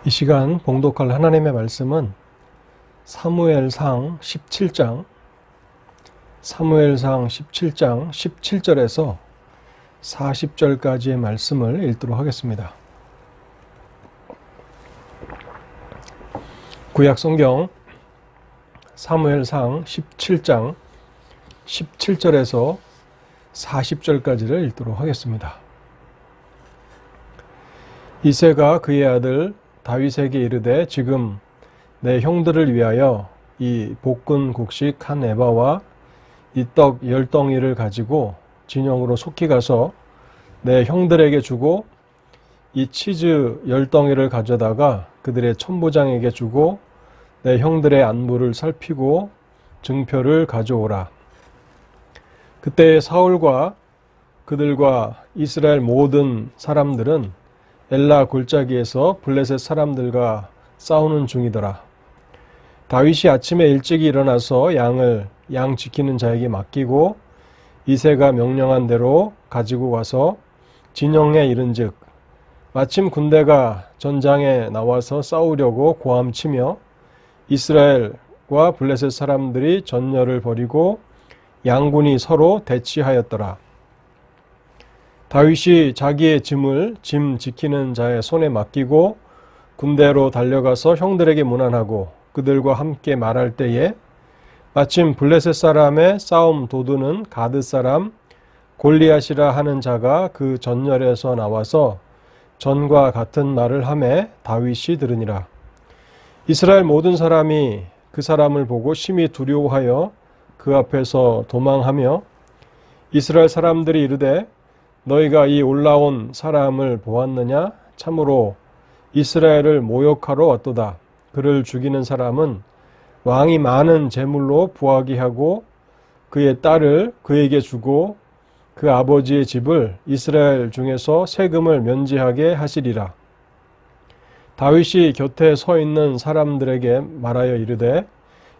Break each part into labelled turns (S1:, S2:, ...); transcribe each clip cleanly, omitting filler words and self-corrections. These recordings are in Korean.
S1: 이 시간 봉독할 하나님의 말씀은 사무엘상 17장 17절에서 40절까지의 말씀을 읽도록 하겠습니다. 구약 성경 사무엘상 17장 17절에서 40절까지를 읽도록 하겠습니다. 이새가 그의 아들 다윗에게 이르되 지금 내 형들을 위하여 이 볶은 곡식 한 에바와 이 떡 10덩이를 가지고 진영으로 속히 가서 내 형들에게 주고 이 치즈 10덩이를 가져다가 그들의 천부장에게 주고 내 형들의 안부를 살피고 증표를 가져오라. 그때 사울과 그들과 이스라엘 모든 사람들은 엘라 골짜기에서 블레셋 사람들과 싸우는 중이더라. 다윗이 아침에 일찍 일어나서 양 지키는 자에게 맡기고 이새가 명령한 대로 가지고 가서 진영에 이른즉 마침 군대가 전장에 나와서 싸우려고 고함치며 이스라엘과 블레셋 사람들이 전열을 벌이고 양군이 서로 대치하였더라. 다윗이 자기의 짐 지키는 자의 손에 맡기고 군대로 달려가서 형들에게 문안하고 그들과 함께 말할 때에 마침 블레셋 사람의 싸움 도두는 가드 사람 골리앗이라 하는 자가 그 전열에서 나와서 전과 같은 말을 하매 다윗이 들으니라. 이스라엘 모든 사람이 그 사람을 보고 심히 두려워하여 그 앞에서 도망하며 이스라엘 사람들이 이르되 너희가 이 올라온 사람을 보았느냐? 참으로 이스라엘을 모욕하러 왔도다. 그를 죽이는 사람은 왕이 많은 재물로 부하게 하고 그의 딸을 그에게 주고 그 아버지의 집을 이스라엘 중에서 세금을 면제하게 하시리라. 다윗이 곁에 서 있는 사람들에게 말하여 이르되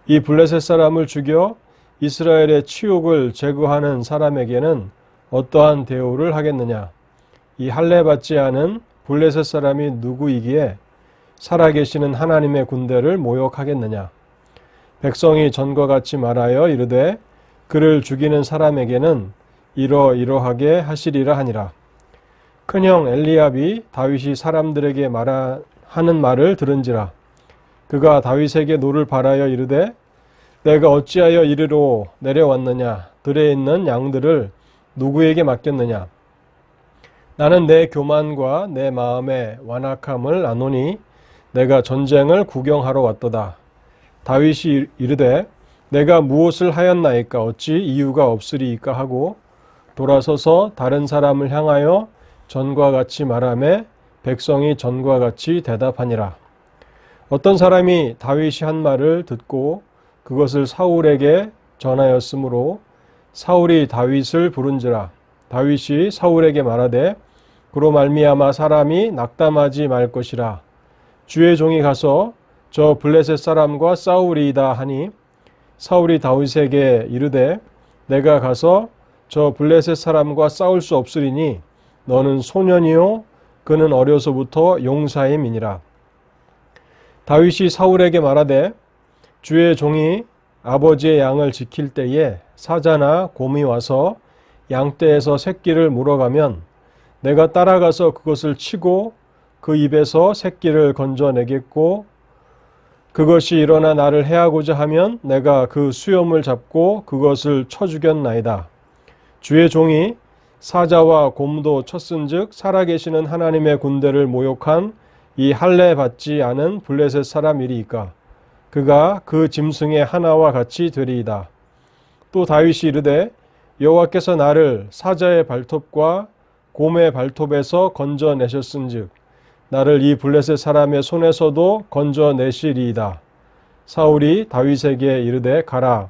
S1: 이 블레셋 사람을 죽여 이스라엘의 치욕을 제거하는 사람에게는 어떠한 대우를 하겠느냐? 이 할례 받지 않은 블레셋 사람이 누구이기에 살아계시는 하나님의 군대를 모욕하겠느냐? 백성이 전과 같이 말하여 이르되 그를 죽이는 사람에게는 이러이러하게 하시리라 하니라. 큰형 엘리압이 다윗이 사람들에게 하는 말을 들은지라. 그가 다윗에게 노를 바라여 이르되 내가 어찌하여 이리로 내려왔느냐? 들에 있는 양들을 누구에게 맡겼느냐? 나는 내 교만과 내 마음의 완악함을 아노니 내가 전쟁을 구경하러 왔도다. 다윗이 이르되 내가 무엇을 하였나이까? 어찌 이유가 없으리이까? 하고 돌아서서 다른 사람을 향하여 전과 같이 말하매 백성이 전과 같이 대답하니라. 어떤 사람이 다윗이 한 말을 듣고 그것을 사울에게 전하였으므로 사울이 다윗을 부른지라. 다윗이 사울에게 말하되 그로 말미암아 사람이 낙담하지 말 것이라. 주의 종이 가서 저 블레셋 사람과 싸우리이다 하니 사울이 다윗에게 이르되 내가 가서 저 블레셋 사람과 싸울 수 없으리니 너는 소년이요 그는 어려서부터 용사임이니라. 다윗이 사울에게 말하되 주의 종이 아버지의 양을 지킬 때에 사자나 곰이 와서 양떼에서 새끼를 물어가면 내가 따라가서 그것을 치고 그 입에서 새끼를 건져내겠고 그것이 일어나 나를 해하고자 하면 내가 그 수염을 잡고 그것을 쳐 죽였나이다. 주의 종이 사자와 곰도 쳤은즉 살아계시는 하나님의 군대를 모욕한 이 할례 받지 않은 블레셋 사람이리이까? 그가 그 짐승의 하나와 같이 되리이다. 또 다윗이 이르되 여호와께서 나를 사자의 발톱과 곰의 발톱에서 건져내셨은즉 나를 이 블레셋 사람의 손에서도 건져내시리이다. 사울이 다윗에게 이르되 가라.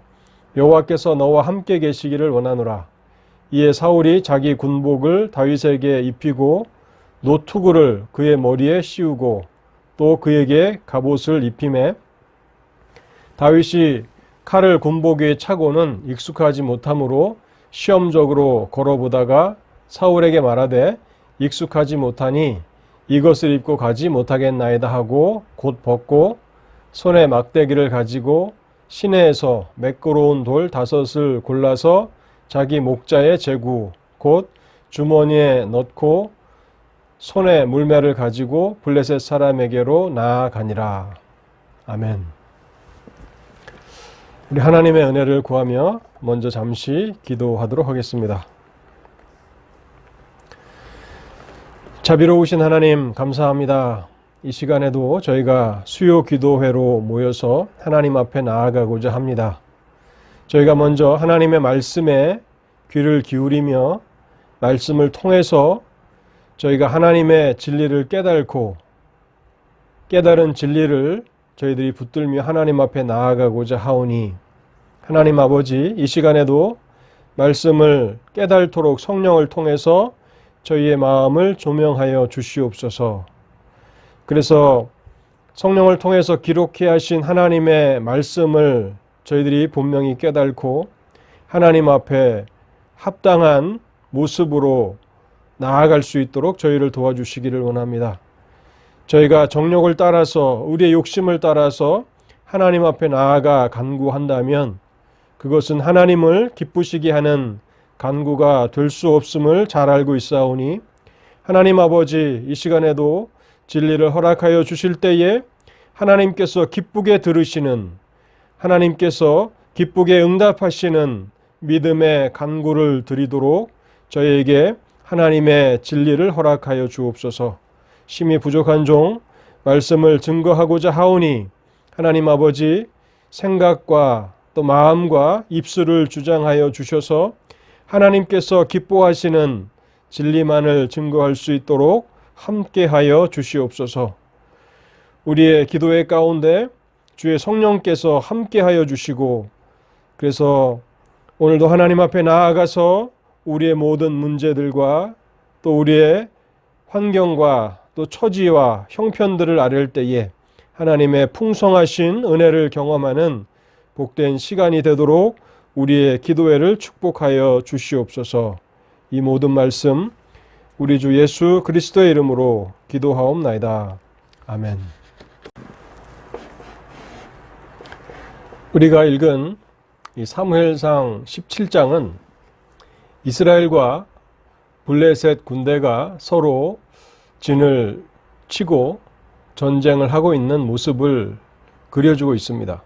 S1: 여호와께서 너와 함께 계시기를 원하노라. 이에 사울이 자기 군복을 다윗에게 입히고 노투구를 그의 머리에 씌우고 또 그에게 갑옷을 입히매 다윗이 칼을 군복 위에 차고는 익숙하지 못하므로 시험적으로 걸어보다가 사울에게 말하되 익숙하지 못하니 이것을 입고 가지 못하겠나이다 하고 곧 벗고 손에 막대기를 가지고 시내에서 매끄러운 돌 5을 골라서 자기 목자의 제구 곧 주머니에 넣고 손에 물매를 가지고 블레셋 사람에게로 나아가니라. 아멘. 우리 하나님의 은혜를 구하며 먼저 잠시 기도하도록 하겠습니다. 자비로우신 하나님 감사합니다. 이 시간에도 저희가 수요 기도회로 모여서 하나님 앞에 나아가고자 합니다. 저희가 먼저 하나님의 말씀에 귀를 기울이며 말씀을 통해서 저희가 하나님의 진리를 깨닫고 깨달은 진리를 저희들이 붙들며 하나님 앞에 나아가고자 하오니 하나님 아버지 이 시간에도 말씀을 깨달도록 성령을 통해서 저희의 마음을 조명하여 주시옵소서. 그래서 성령을 통해서 기록해 하신 하나님의 말씀을 저희들이 분명히 깨닫고 하나님 앞에 합당한 모습으로 나아갈 수 있도록 저희를 도와주시기를 원합니다. 저희가 정욕을 따라서 우리의 욕심을 따라서 하나님 앞에 나아가 간구한다면 그것은 하나님을 기쁘시게 하는 간구가 될 수 없음을 잘 알고 있사오니 하나님 아버지 이 시간에도 진리를 허락하여 주실 때에 하나님께서 기쁘게 들으시는 하나님께서 기쁘게 응답하시는 믿음의 간구를 드리도록 저희에게 하나님의 진리를 허락하여 주옵소서. 심히 부족한 종 말씀을 증거하고자 하오니 하나님 아버지 생각과 또 마음과 입술을 주장하여 주셔서 하나님께서 기뻐하시는 진리만을 증거할 수 있도록 함께하여 주시옵소서. 우리의 기도의 가운데 주의 성령께서 함께하여 주시고 그래서 오늘도 하나님 앞에 나아가서 우리의 모든 문제들과 또 우리의 환경과 또 처지와 형편들을 아뢰을 때에 하나님의 풍성하신 은혜를 경험하는 복된 시간이 되도록 우리의 기도회를 축복하여 주시옵소서. 이 모든 말씀 우리 주 예수 그리스도의 이름으로 기도하옵나이다. 아멘. 우리가 읽은 이 사무엘상 17장은 이스라엘과 블레셋 군대가 서로 진을 치고 전쟁을 하고 있는 모습을 그려주고 있습니다.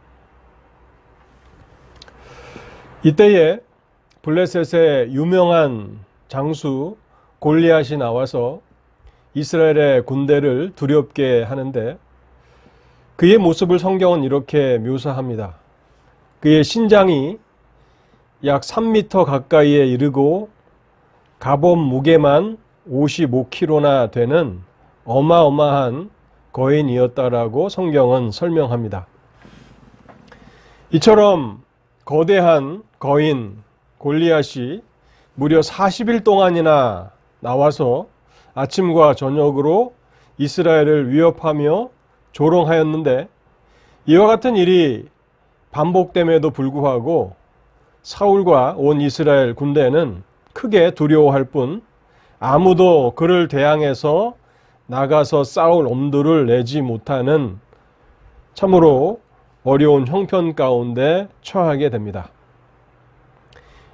S1: 이때에 블레셋의 유명한 장수 골리앗이 나와서 이스라엘의 군대를 두렵게 하는데 그의 모습을 성경은 이렇게 묘사합니다. 그의 신장이 약 3m 가까이에 이르고 갑옷 무게만 55kg나 되는 어마어마한 거인이었다라고 성경은 설명합니다. 이처럼 거대한 거인 골리앗이 무려 40일 동안이나 나와서 아침과 저녁으로 이스라엘을 위협하며 조롱하였는데 이와 같은 일이 반복됨에도 불구하고 사울과 온 이스라엘 군대는 크게 두려워할 뿐 아무도 그를 대항해서 나가서 싸울 엄두를 내지 못하는 참으로 어려운 형편 가운데 처하게 됩니다.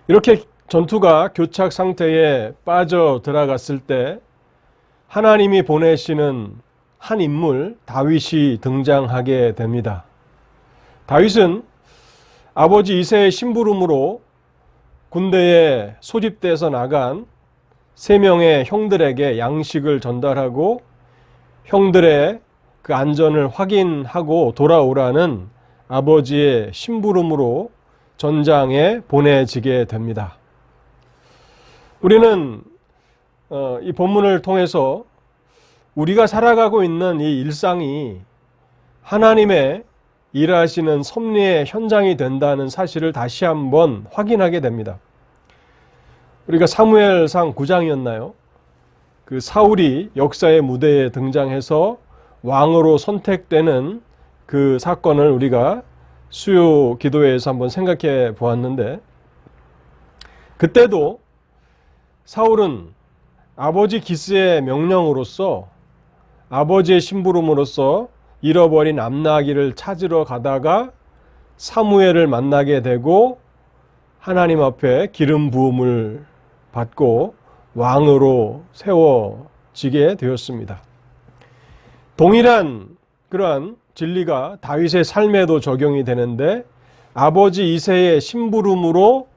S1: 이렇게 전투가 교착 상태에 빠져 들어갔을 때 하나님이 보내시는 한 인물 다윗이 등장하게 됩니다. 다윗은 아버지 이새의 심부름으로 군대에 소집돼서 나간 3명의 형들에게 양식을 전달하고 형들의 그 안전을 확인하고 돌아오라는 아버지의 심부름으로 전장에 보내지게 됩니다. 우리는 이 본문을 통해서 우리가 살아가고 있는 이 일상이 하나님의 일하시는 섭리의 현장이 된다는 사실을 다시 한번 확인하게 됩니다. 우리가 사무엘상 9장이었나요? 그 사울이 역사의 무대에 등장해서 왕으로 선택되는 그 사건을 우리가 수요 기도회에서 한번 생각해 보았는데 그때도 사울은 아버지 기스의 명령으로서 아버지의 심부름으로서 잃어버린 암나기를 찾으러 가다가 사무엘을 만나게 되고 하나님 앞에 기름 부음을 받고 왕으로 세워지게 되었습니다. 동일한 그러한 진리가 다윗의 삶에도 적용이 되는데, 아버지 이새의 심부름으로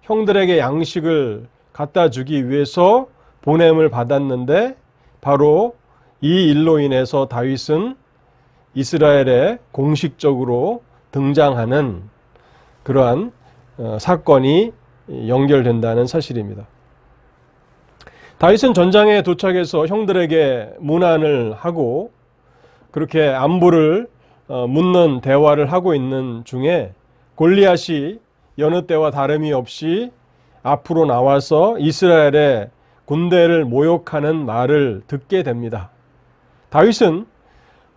S1: 형들에게 양식을 갖다 주기 위해서 보냄을 받았는데, 바로 이 일로 인해서 다윗은 이스라엘에 공식적으로 등장하는 그러한 사건이 연결된다는 사실입니다. 다윗은 전장에 도착해서 형들에게 문안을 하고 그렇게 안부를 묻는 대화를 하고 있는 중에 골리앗이 여느 때와 다름이 없이 앞으로 나와서 이스라엘의 군대를 모욕하는 말을 듣게 됩니다. 다윗은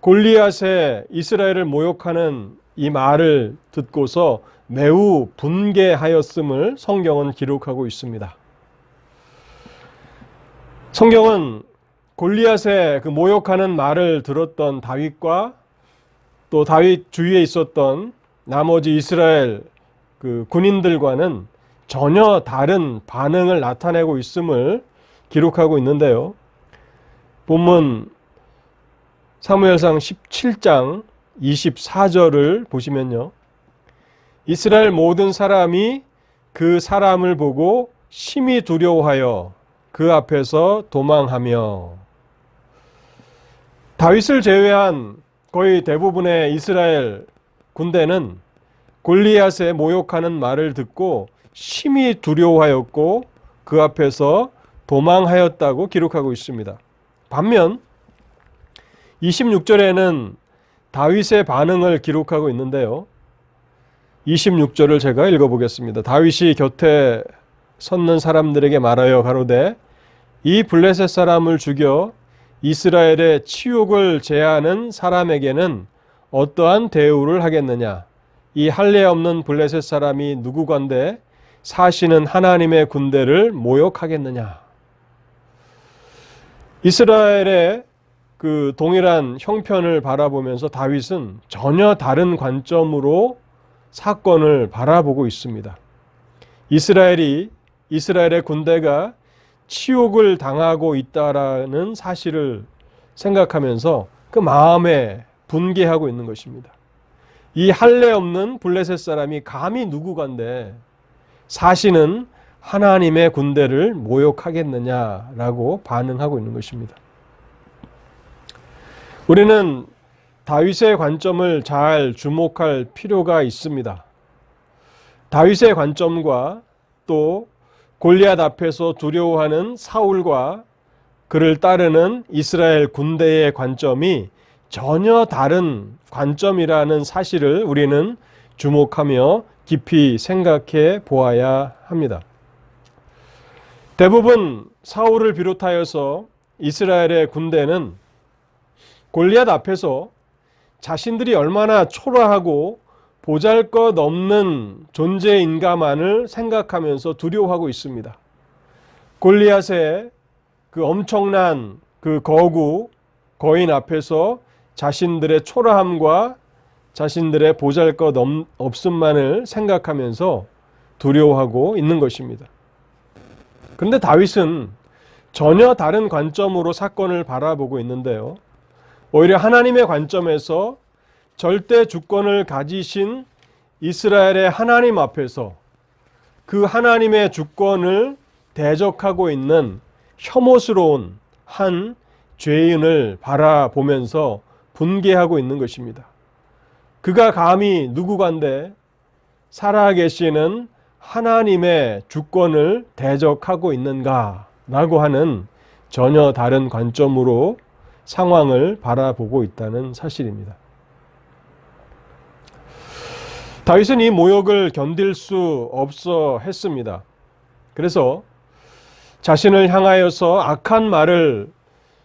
S1: 골리앗의 이스라엘을 모욕하는 이 말을 듣고서 매우 분개하였음을 성경은 기록하고 있습니다. 성경은 골리앗의 그 모욕하는 말을 들었던 다윗과 또 다윗 주위에 있었던 나머지 이스라엘 그 군인들과는 전혀 다른 반응을 나타내고 있음을 기록하고 있는데요. 본문 사무엘상 17장 24절을 보시면요, 이스라엘 모든 사람이 그 사람을 보고 심히 두려워하여 그 앞에서 도망하며, 다윗을 제외한 거의 대부분의 이스라엘 군대는 골리앗의 모욕하는 말을 듣고 심히 두려워하였고 그 앞에서 도망하였다고 기록하고 있습니다. 반면 26절에는 다윗의 반응을 기록하고 있는데요. 26절을 제가 읽어보겠습니다. 다윗이 곁에 섰는 사람들에게 말하여 가로되 이 블레셋 사람을 죽여 이스라엘의 치욕을 제하는 사람에게는 어떠한 대우를 하겠느냐? 이 할례 없는 블레셋 사람이 누구건데 사시는 하나님의 군대를 모욕하겠느냐? 이스라엘의 그 동일한 형편을 바라보면서 다윗은 전혀 다른 관점으로 사건을 바라보고 있습니다. 이스라엘의 군대가 치욕을 당하고 있다라는 사실을 생각하면서 그 마음에 분개하고 있는 것입니다. 이 할례 없는 블레셋 사람이 감히 누구건데 사시는 하나님의 군대를 모욕하겠느냐라고 반응하고 있는 것입니다. 우리는 다윗의 관점을 잘 주목할 필요가 있습니다. 다윗의 관점과 또 골리앗 앞에서 두려워하는 사울과 그를 따르는 이스라엘 군대의 관점이 전혀 다른 관점이라는 사실을 우리는 주목하며 깊이 생각해 보아야 합니다. 대부분 사울을 비롯하여서 이스라엘의 군대는 골리앗 앞에서 자신들이 얼마나 초라하고 보잘것없는 존재인가만을 생각하면서 두려워하고 있습니다. 골리앗의 그 엄청난 그 거인 앞에서 자신들의 초라함과 자신들의 보잘것없음만을 생각하면서 두려워하고 있는 것입니다. 그런데 다윗은 전혀 다른 관점으로 사건을 바라보고 있는데요. 오히려 하나님의 관점에서 절대 주권을 가지신 이스라엘의 하나님 앞에서 그 하나님의 주권을 대적하고 있는 혐오스러운 한 죄인을 바라보면서 분개하고 있는 것입니다. 그가 감히 누구간데 살아계시는 하나님의 주권을 대적하고 있는가라고 하는 전혀 다른 관점으로 상황을 바라보고 있다는 사실입니다. 다윗은 이 모욕을 견딜 수 없어 했습니다. 그래서 자신을 향하여서 악한 말을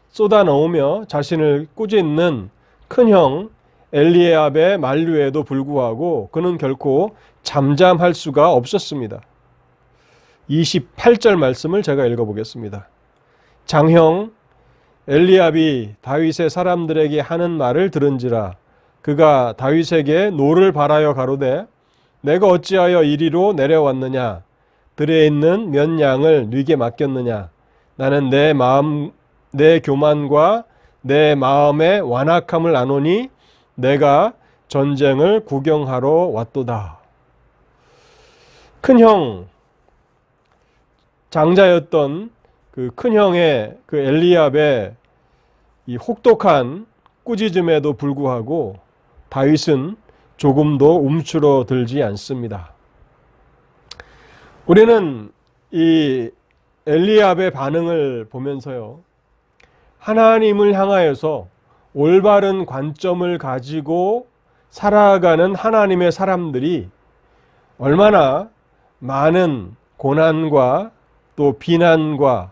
S1: 쏟아넣으며 자신을 꾸짖는 큰형 엘리에압의 만류에도 불구하고 그는 결코 잠잠할 수가 없었습니다. 28절 말씀을 제가 읽어보겠습니다. 장형 엘리압이 다윗의 사람들에게 하는 말을 들은지라 그가 다윗에게 노를 바라여 가로되 내가 어찌하여 이리로 내려왔느냐 들에 있는 몇 양을 네게 맡겼느냐 나는 내 교만과 내 마음의 완악함을 아노니 내가 전쟁을 구경하러 왔도다. 큰형 장자였던 그 큰형의 그 엘리압의 이 혹독한 꾸짖음에도 불구하고 다윗은 조금도 움츠러들지 않습니다. 우리는 이 엘리압의 반응을 보면서요, 하나님을 향하여서 올바른 관점을 가지고 살아가는 하나님의 사람들이 얼마나 많은 고난과 또 비난과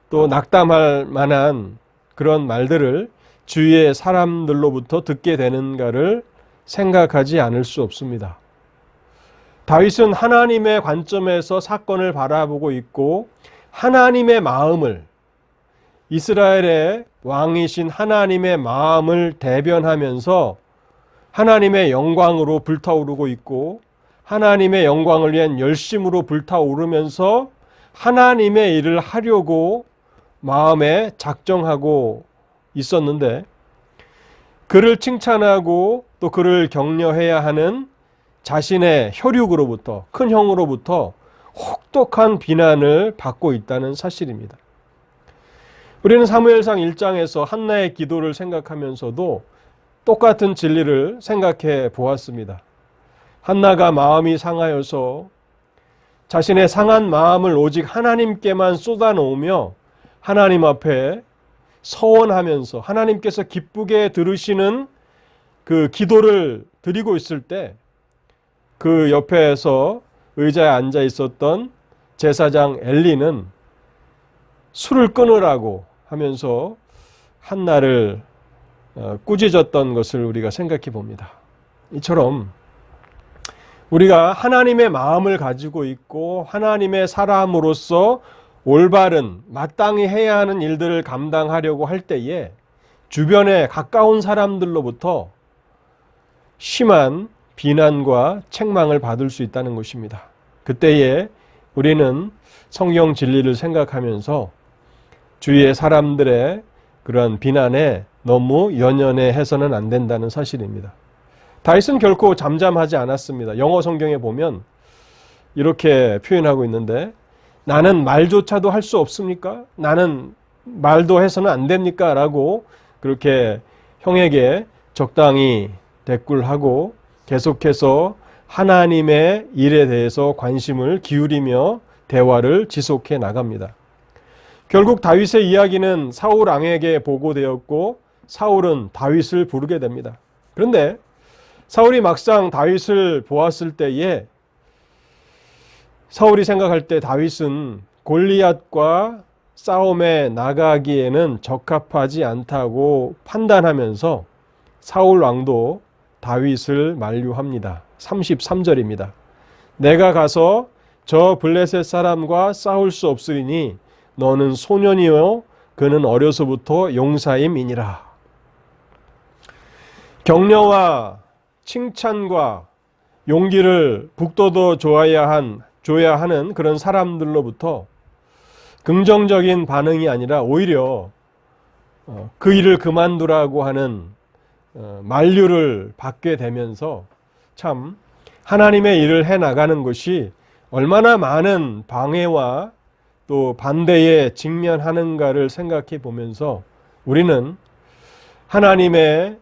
S1: 또 낙담할 만한 그런 말들을 주위의 사람들로부터 듣게 되는가를 생각하지 않을 수 없습니다. 다윗은 하나님의 관점에서 사건을 바라보고 있고 하나님의 마음을, 이스라엘의 왕이신 하나님의 마음을 대변하면서 하나님의 영광으로 불타오르고 있고 하나님의 영광을 위한 열심으로 불타오르면서 하나님의 일을 하려고 마음에 작정하고 있었는데, 그를 칭찬하고 또 그를 격려해야 하는 자신의 혈육으로부터, 큰 형으로부터 혹독한 비난을 받고 있다는 사실입니다. 우리는 사무엘상 1장에서 한나의 기도를 생각하면서도 똑같은 진리를 생각해 보았습니다. 한나가 마음이 상하여서 자신의 상한 마음을 오직 하나님께만 쏟아놓으며 하나님 앞에 서원하면서 하나님께서 기쁘게 들으시는 그 기도를 드리고 있을 때 그 옆에서 의자에 앉아 있었던 제사장 엘리는 술을 끊으라고 하면서 한나를 꾸짖었던 것을 우리가 생각해 봅니다. 이처럼 우리가 하나님의 마음을 가지고 있고 하나님의 사람으로서 올바른 마땅히 해야 하는 일들을 감당하려고 할 때에 주변에 가까운 사람들로부터 심한 비난과 책망을 받을 수 있다는 것입니다. 그때에 우리는 성경 진리를 생각하면서 주위의 사람들의 그러한 비난에 너무 연연해서는 안 된다는 사실입니다. 다윗은 결코 잠잠하지 않았습니다. 영어 성경에 보면 이렇게 표현하고 있는데, 나는 말조차도 할 수 없습니까? 나는 말도 해서는 안 됩니까? 라고 그렇게 형에게 적당히 대꾸하고 계속해서 하나님의 일에 대해서 관심을 기울이며 대화를 지속해 나갑니다. 결국 다윗의 이야기는 사울 왕에게 보고되었고 사울은 다윗을 부르게 됩니다. 그런데 사울이 막상 다윗을 보았을 때에 사울이 생각할 때 다윗은 골리앗과 싸움에 나가기에는 적합하지 않다고 판단하면서 사울 왕도 다윗을 만류합니다. 33절입니다. 내가 가서 저 블레셋 사람과 싸울 수 없으리니 너는 소년이요 그는 어려서부터 용사임이니라. 격려와 칭찬과 용기를 북돋워 줘야 하는 그런 사람들로부터 긍정적인 반응이 아니라 오히려 그 일을 그만두라고 하는 만류를 받게 되면서 참 하나님의 일을 해나가는 것이 얼마나 많은 방해와 또 반대에 직면하는가를 생각해 보면서 우리는 하나님의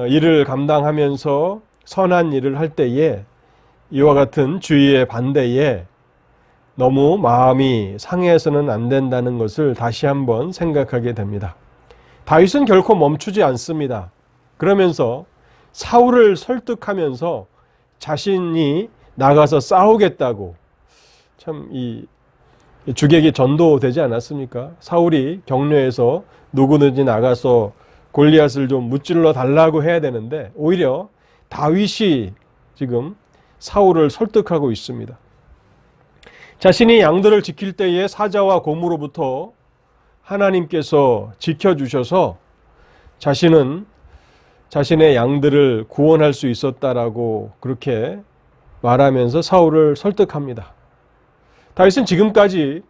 S1: 일을 감당하면서 선한 일을 할 때에 이와 같은 주위의 반대에 너무 마음이 상해서는 안 된다는 것을 다시 한번 생각하게 됩니다. 다윗은 결코 멈추지 않습니다. 그러면서 사울을 설득하면서 자신이 나가서 싸우겠다고, 참 이 주객이 전도되지 않았습니까? 사울이 격려해서 누구든지 나가서 골리앗을 좀 무찔러 달라고 해야 되는데 오히려 다윗이 지금 사울을 설득하고 있습니다. 자신이 양들을 지킬 때에 사자와 곰으로부터 하나님께서 지켜주셔서 자신은 자신의 양들을 구원할 수 있었다라고 그렇게 말하면서 사울을 설득합니다. 다윗은 지금까지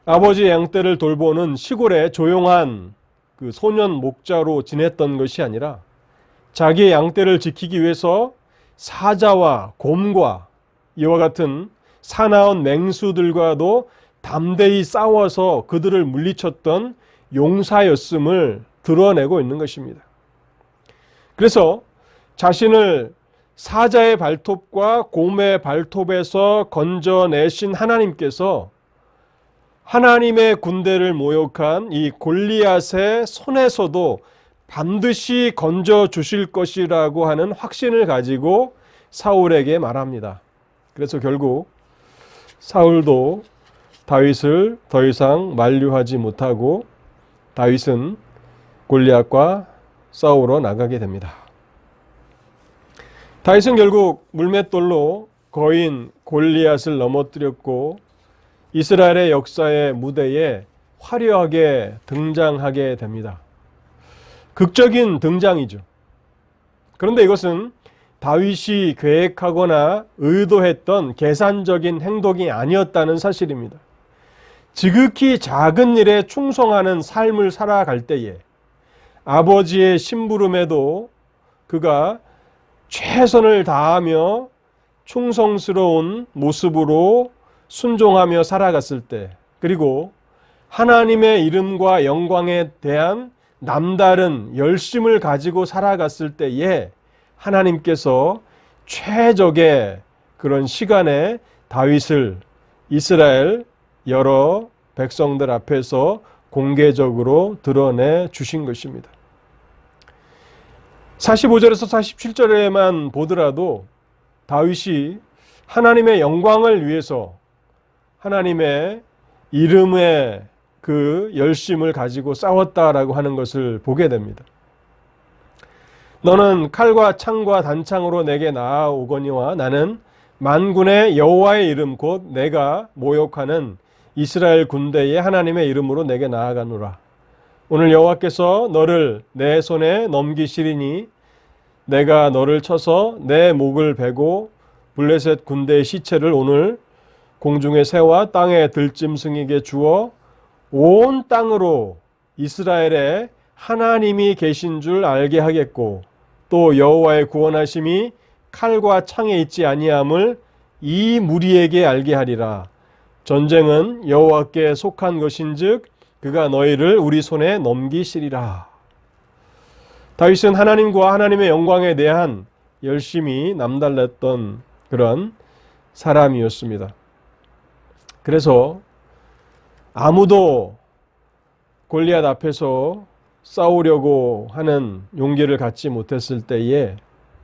S1: 아버지의 양떼를 돌보는 시골의 조용한 그 소년 목자로 지냈던 것이 아니라 자기의 양떼를 지키기 위해서 사자와 곰과 이와 같은 사나운 맹수들과도 담대히 싸워서 그들을 물리쳤던 용사였음을 드러내고 있는 것입니다. 그래서 자신을 사자의 발톱과 곰의 발톱에서 건져내신 하나님께서 하나님의 군대를 모욕한 이 골리앗의 손에서도 반드시 건져 주실 것이라고 하는 확신을 가지고 사울에게 말합니다. 그래서 결국 사울도 다윗을 더 이상 만류하지 못하고 다윗은 골리앗과 싸우러 나가게 됩니다. 다윗은 결국 물맷돌로 거인 골리앗을 넘어뜨렸고 이스라엘의 역사의 무대에 화려하게 등장하게 됩니다. 극적인 등장이죠. 그런데 이것은 다윗이 계획하거나 의도했던 계산적인 행동이 아니었다는 사실입니다. 지극히 작은 일에 충성하는 삶을 살아갈 때에 아버지의 심부름에도 그가 최선을 다하며 충성스러운 모습으로 순종하며 살아갔을 때, 그리고 하나님의 이름과 영광에 대한 남다른 열심을 가지고 살아갔을 때에 하나님께서 최적의 그런 시간에 다윗을 이스라엘 여러 백성들 앞에서 공개적으로 드러내 주신 것입니다. 45절에서 47절에만 보더라도 다윗이 하나님의 영광을 위해서 하나님의 이름의 그 열심을 가지고 싸웠다라고 하는 것을 보게 됩니다. 너는 칼과 창과 단창으로 내게 나아오거니와 나는 만군의 여호와의 이름 곧 내가 모욕하는 이스라엘 군대의 하나님의 이름으로 내게 나아가노라. 오늘 여호와께서 너를 내 손에 넘기시리니 내가 너를 쳐서 내 목을 베고 블레셋 군대의 시체를 오늘 공중의 새와 땅의 들짐승에게 주어 온 땅으로 이스라엘에 하나님이 계신 줄 알게 하겠고 또 여호와의 구원하심이 칼과 창에 있지 아니함을 이 무리에게 알게 하리라. 전쟁은 여호와께 속한 것인즉 그가 너희를 우리 손에 넘기시리라. 다윗은 하나님과 하나님의 영광에 대한 열심이 남달랐던 그런 사람이었습니다. 그래서 아무도 골리앗 앞에서 싸우려고 하는 용기를 갖지 못했을 때에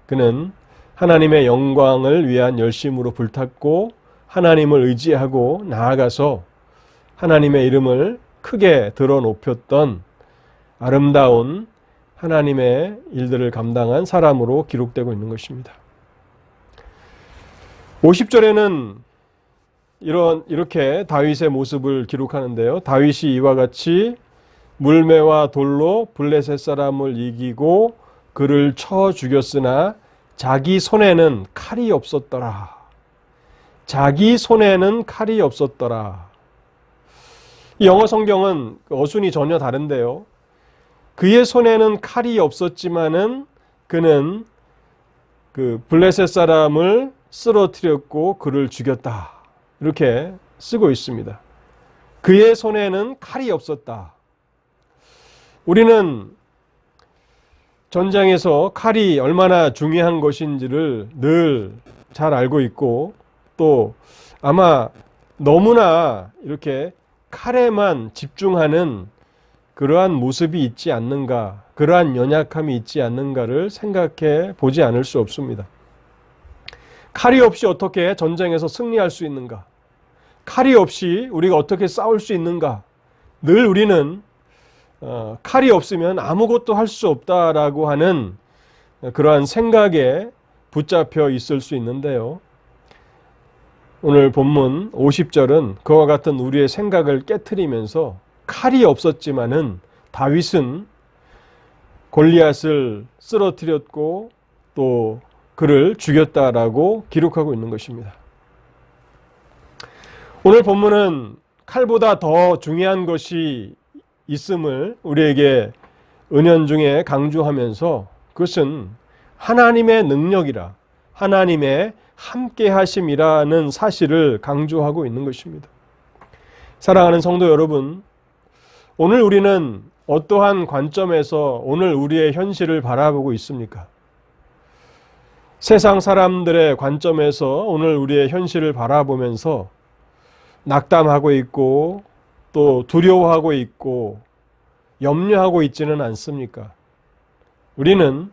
S1: 그는 하나님의 영광을 위한 열심으로 불탔고 하나님을 의지하고 나아가서 하나님의 이름을 크게 드러높였던 아름다운 하나님의 일들을 감당한 사람으로 기록되고 있는 것입니다. 50절에는 이렇게 다윗의 모습을 기록하는데요. 다윗이 이와 같이 물매와 돌로 블레셋 사람을 이기고 그를 쳐 죽였으나 자기 손에는 칼이 없었더라. 자기 손에는 칼이 없었더라. 이 영어 성경은 어순이 전혀 다른데요. 그의 손에는 칼이 없었지만은 그는 그 블레셋 사람을 쓰러뜨렸고 그를 죽였다. 이렇게 쓰고 있습니다. 그의 손에는 칼이 없었다. 우리는 전장에서 칼이 얼마나 중요한 것인지를 늘 잘 알고 있고 또 아마 너무나 이렇게 칼에만 집중하는 그러한 모습이 있지 않는가, 그러한 연약함이 있지 않는가를 생각해 보지 않을 수 없습니다. 칼이 없이 어떻게 전쟁에서 승리할 수 있는가? 칼이 없이 우리가 어떻게 싸울 수 있는가? 늘 우리는 칼이 없으면 아무것도 할 수 없다라고 하는 그러한 생각에 붙잡혀 있을 수 있는데요. 오늘 본문 50절은 그와 같은 우리의 생각을 깨트리면서 칼이 없었지만은 다윗은 골리앗을 쓰러뜨렸고 또 그를 죽였다라고 기록하고 있는 것입니다. 오늘 본문은 칼보다 더 중요한 것이 있음을 우리에게 은연중에 강조하면서 그것은 하나님의 능력이라, 하나님의 함께하심이라는 사실을 강조하고 있는 것입니다. 사랑하는 성도 여러분, 오늘 우리는 어떠한 관점에서 오늘 우리의 현실을 바라보고 있습니까? 세상 사람들의 관점에서 오늘 우리의 현실을 바라보면서 낙담하고 있고 또 두려워하고 있고 염려하고 있지는 않습니까? 우리는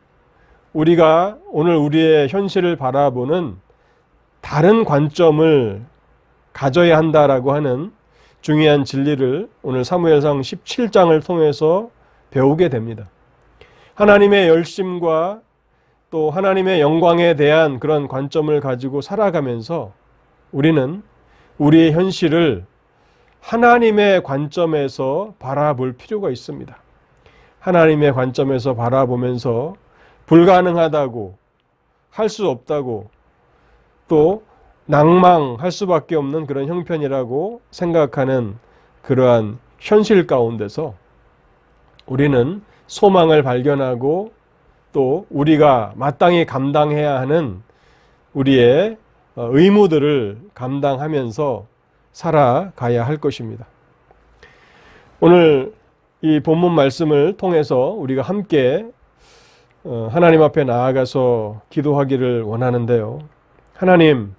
S1: 우리가 오늘 우리의 현실을 바라보는 다른 관점을 가져야 한다라고 하는 중요한 진리를 오늘 사무엘상 17장을 통해서 배우게 됩니다. 하나님의 열심과 또 하나님의 영광에 대한 그런 관점을 가지고 살아가면서 우리는 우리의 현실을 하나님의 관점에서 바라볼 필요가 있습니다. 하나님의 관점에서 바라보면서 불가능하다고, 할 수 없다고, 또 낭망할 수밖에 없는 그런 형편이라고 생각하는 그러한 현실 가운데서 우리는 소망을 발견하고 또 우리가 마땅히 감당해야 하는 우리의 의무들을 감당하면서 살아가야 할 것입니다. 오늘 이 본문 말씀을 통해서 우리가 함께 하나님 앞에 나아가서 기도하기를 원하는데요. 하나님,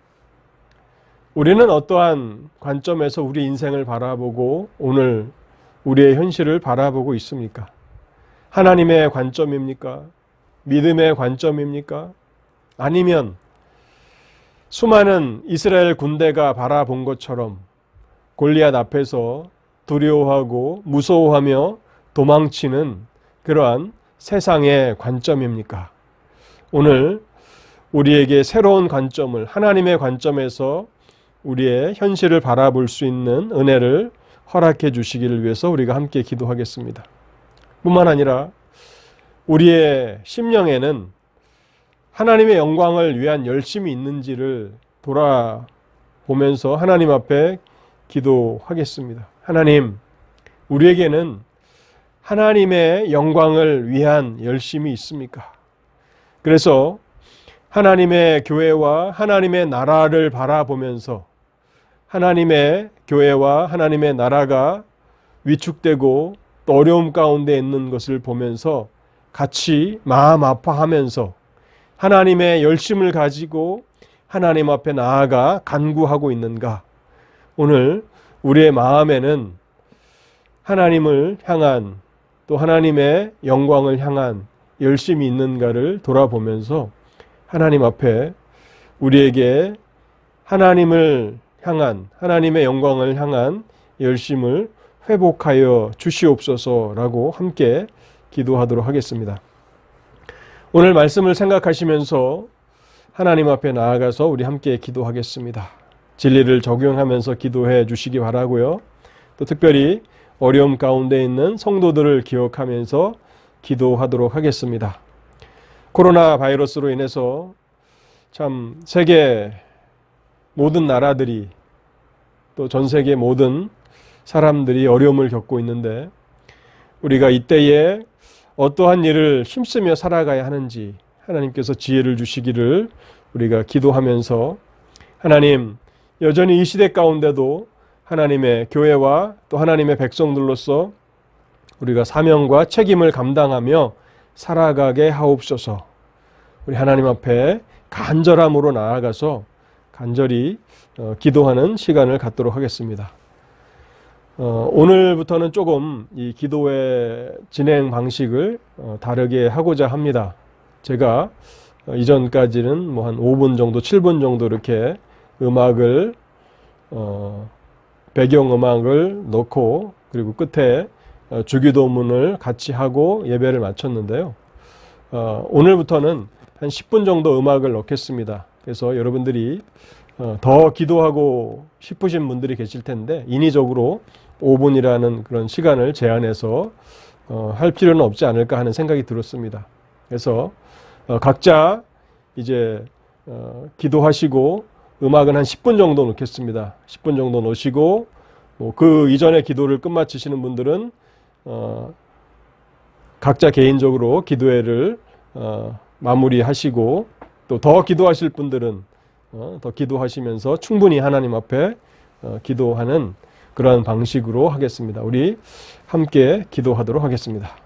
S1: 우리는 어떠한 관점에서 우리 인생을 바라보고 오늘 우리의 현실을 바라보고 있습니까? 하나님의 관점입니까? 믿음의 관점입니까? 아니면 수많은 이스라엘 군대가 바라본 것처럼 골리앗 앞에서 두려워하고 무서워하며 도망치는 그러한 세상의 관점입니까? 오늘 우리에게 새로운 관점을 하나님의 관점에서 우리의 현실을 바라볼 수 있는 은혜를 허락해 주시기를 위해서 우리가 함께 기도하겠습니다. 뿐만 아니라 우리의 심령에는 하나님의 영광을 위한 열심이 있는지를 돌아보면서 하나님 앞에 기도하겠습니다. 하나님, 우리에게는 하나님의 영광을 위한 열심이 있습니까? 그래서 하나님의 교회와 하나님의 나라를 바라보면서 하나님의 교회와 하나님의 나라가 위축되고 또 어려움 가운데 있는 것을 보면서 같이 마음 아파하면서 하나님의 열심을 가지고 하나님 앞에 나아가 간구하고 있는가? 오늘 우리의 마음에는 하나님을 향한 또 하나님의 영광을 향한 열심이 있는가를 돌아보면서 하나님 앞에 우리에게 하나님을 향한 하나님의 영광을 향한 열심을 회복하여 주시옵소서라고 함께 기도하도록 하겠습니다. 오늘 말씀을 생각하시면서 하나님 앞에 나아가서 우리 함께 기도하겠습니다. 진리를 적용하면서 기도해 주시기 바라고요. 또 특별히 어려움 가운데 있는 성도들을 기억하면서 기도하도록 하겠습니다. 코로나 바이러스로 인해서 참 세계 모든 나라들이 또 전 세계 모든 사람들이 어려움을 겪고 있는데 우리가 이때에 어떠한 일을 힘쓰며 살아가야 하는지 하나님께서 지혜를 주시기를 우리가 기도하면서 하나님, 여전히 이 시대 가운데도 하나님의 교회와 또 하나님의 백성들로서 우리가 사명과 책임을 감당하며 살아가게 하옵소서. 우리 하나님 앞에 간절함으로 나아가서 간절히 기도하는 시간을 갖도록 하겠습니다. 오늘부터는 조금 이 기도의 진행 방식을 다르게 하고자 합니다. 제가 이전까지는 뭐 한 5분 정도, 7분 정도 이렇게 음악을 배경음악을 넣고 그리고 끝에 주기도문을 같이 하고 예배를 마쳤는데요. 오늘부터는 한 10분 정도 음악을 넣겠습니다. 그래서 여러분들이 더 기도하고 싶으신 분들이 계실 텐데 인위적으로 5분이라는 그런 시간을 제한해서 할 필요는 없지 않을까 하는 생각이 들었습니다. 그래서 각자 이제 기도하시고 음악은 한 10분 정도 놓겠습니다. 10분 정도 놓으시고 그 이전에 기도를 끝마치시는 분들은 각자 개인적으로 기도회를 마무리하시고 또 더 기도하실 분들은 더 기도하시면서 충분히 하나님 앞에 기도하는 그러한 방식으로 하겠습니다. 우리 함께 기도하도록 하겠습니다.